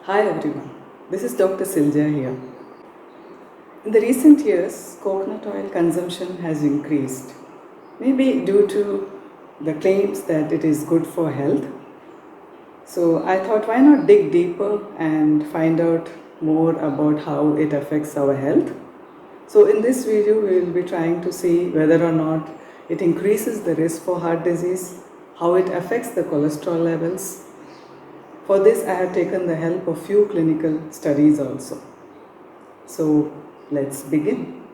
Hi everyone, this is Dr. Silja here. In the recent years, coconut oil consumption has increased, maybe due to the claims that it is good for health. So I thought, why not dig deeper and find out more about how it affects our health? So in this video, we will be trying to see whether or not it increases the risk for heart disease, how it affects the cholesterol levels. For this, I have taken the help of few clinical studies also. So let's begin.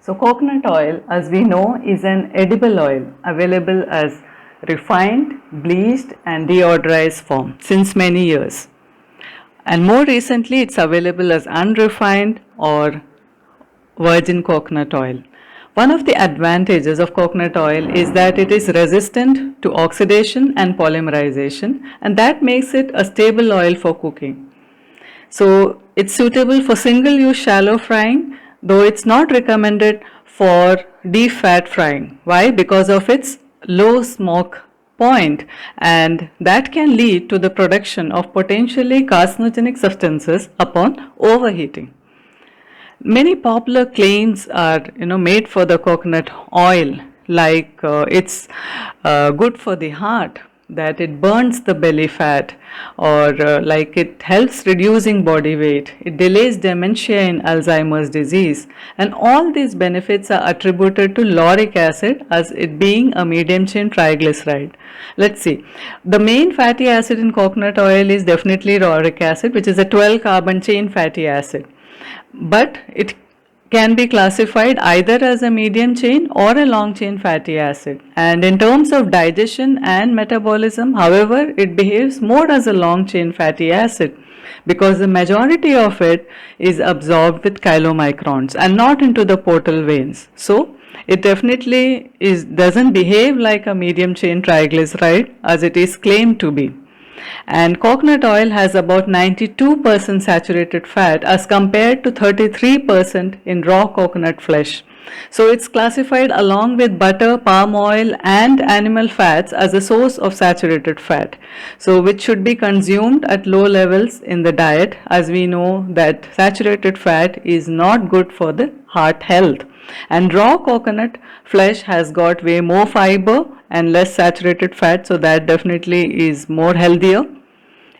So coconut oil, as we know, is an edible oil available as refined, bleached and deodorized form since many years. And more recently, it's available as unrefined or virgin coconut oil. One of the advantages of coconut oil is that it is resistant to oxidation and polymerization, and that makes it a stable oil for cooking. So it's suitable for single use shallow frying, though it's not recommended for deep fat frying. Why? Because of its low smoke point, and that can lead to the production of potentially carcinogenic substances upon overheating. Many popular claims are made for the coconut oil, like it's good for the heart, that it burns the belly fat, or like it helps reducing body weight, it delays dementia in Alzheimer's disease, and all these benefits are attributed to lauric acid as it being a medium chain triglyceride. Let's see, the main fatty acid in coconut oil is definitely lauric acid, which is a 12 carbon chain fatty acid, but it can be classified either as a medium chain or a long chain fatty acid. And in terms of digestion and metabolism, however, it behaves more as a long chain fatty acid because the majority of it is absorbed with chylomicrons and not into the portal veins. So it definitely doesn't behave like a medium chain triglyceride as it is claimed to be. And coconut oil has about 92% saturated fat as compared to 33% in raw coconut flesh. So it's classified along with butter, palm oil and animal fats as a source of saturated fat, so which should be consumed at low levels in the diet, as we know that saturated fat is not good for the heart health. And raw coconut flesh has got way more fiber and less saturated fat, so that definitely is more healthier.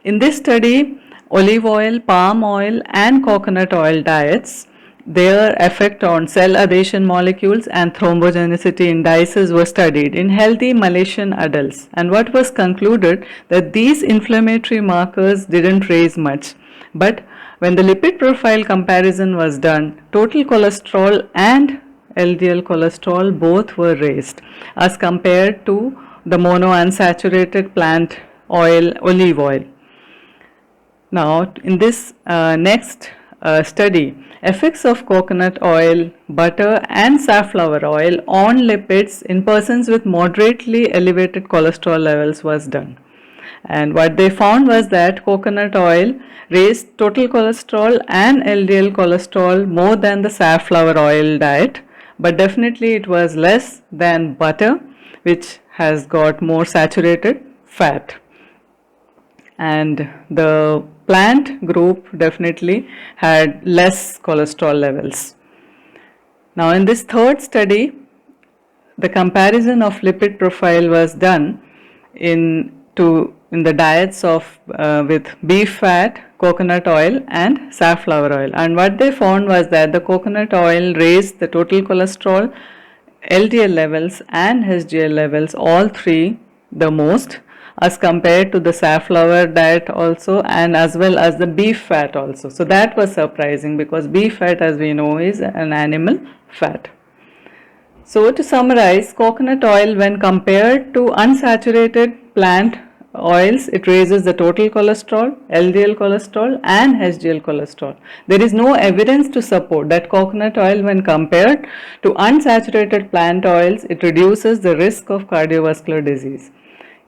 In this study, olive oil, palm oil and coconut oil diets, their effect on cell adhesion molecules and thrombogenicity indices were studied in healthy Malaysian adults, and what was concluded that these inflammatory markers didn't raise much, but when the lipid profile comparison was done, total cholesterol and LDL cholesterol both were raised as compared to the monounsaturated plant oil, olive oil. Now, in this next study, effects of coconut oil, butter and safflower oil on lipids in persons with moderately elevated cholesterol levels was done. And what they found was that coconut oil raised total cholesterol and LDL cholesterol more than the safflower oil diet, but definitely it was less than butter, which has got more saturated fat. And the plant group definitely had less cholesterol levels. Now in this third study, the comparison of lipid profile was done in the diets of with beef fat, coconut oil and safflower oil, and what they found was that the coconut oil raised the total cholesterol, LDL levels and HDL levels, all three the most, as compared to the safflower diet also, and as well as the beef fat also. So that was surprising because beef fat, as we know, is an animal fat. So to summarize, coconut oil when compared to unsaturated plant oils, it raises the total cholesterol, LDL cholesterol and HDL cholesterol. There is no evidence to support that coconut oil when compared to unsaturated plant oils, it reduces the risk of cardiovascular disease.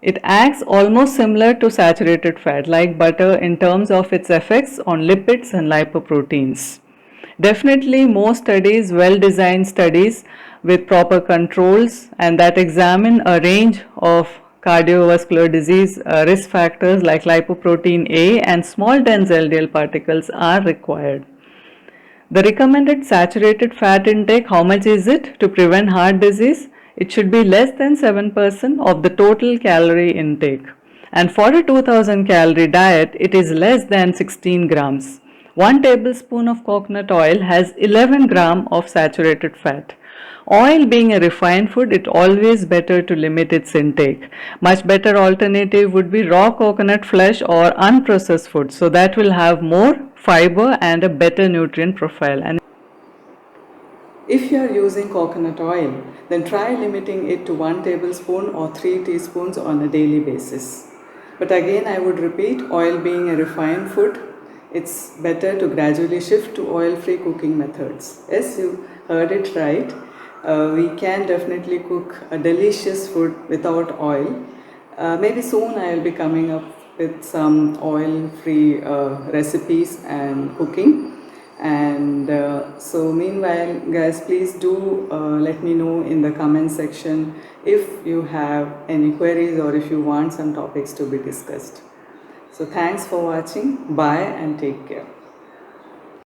It acts almost similar to saturated fat like butter in terms of its effects on lipids and lipoproteins. Definitely more studies, well-designed studies with proper controls and that examine a range of cardiovascular disease risk factors like lipoprotein A and small dense LDL particles are required. The recommended saturated fat intake, how much is it to prevent heart disease? It should be less than 7% of the total calorie intake. And for a 2000 calorie diet, it is less than 16 grams. 1 tablespoon of coconut oil has 11 gram of saturated fat. Oil being a refined food, it's always better to limit its intake. Much better alternative would be raw coconut flesh or unprocessed food. So that will have more fiber and a better nutrient profile. And if you are using coconut oil, then try limiting it to 1 tablespoon or 3 teaspoons on a daily basis. But again, I would repeat, oil being a refined food, it's better to gradually shift to oil-free cooking methods. Yes, you heard it right. We can definitely cook a delicious food without oil. Maybe soon I will be coming up with some oil-free recipes and cooking. And so meanwhile, guys, please do let me know in the comment section if you have any queries or if you want some topics to be discussed. So thanks for watching. Bye and take care.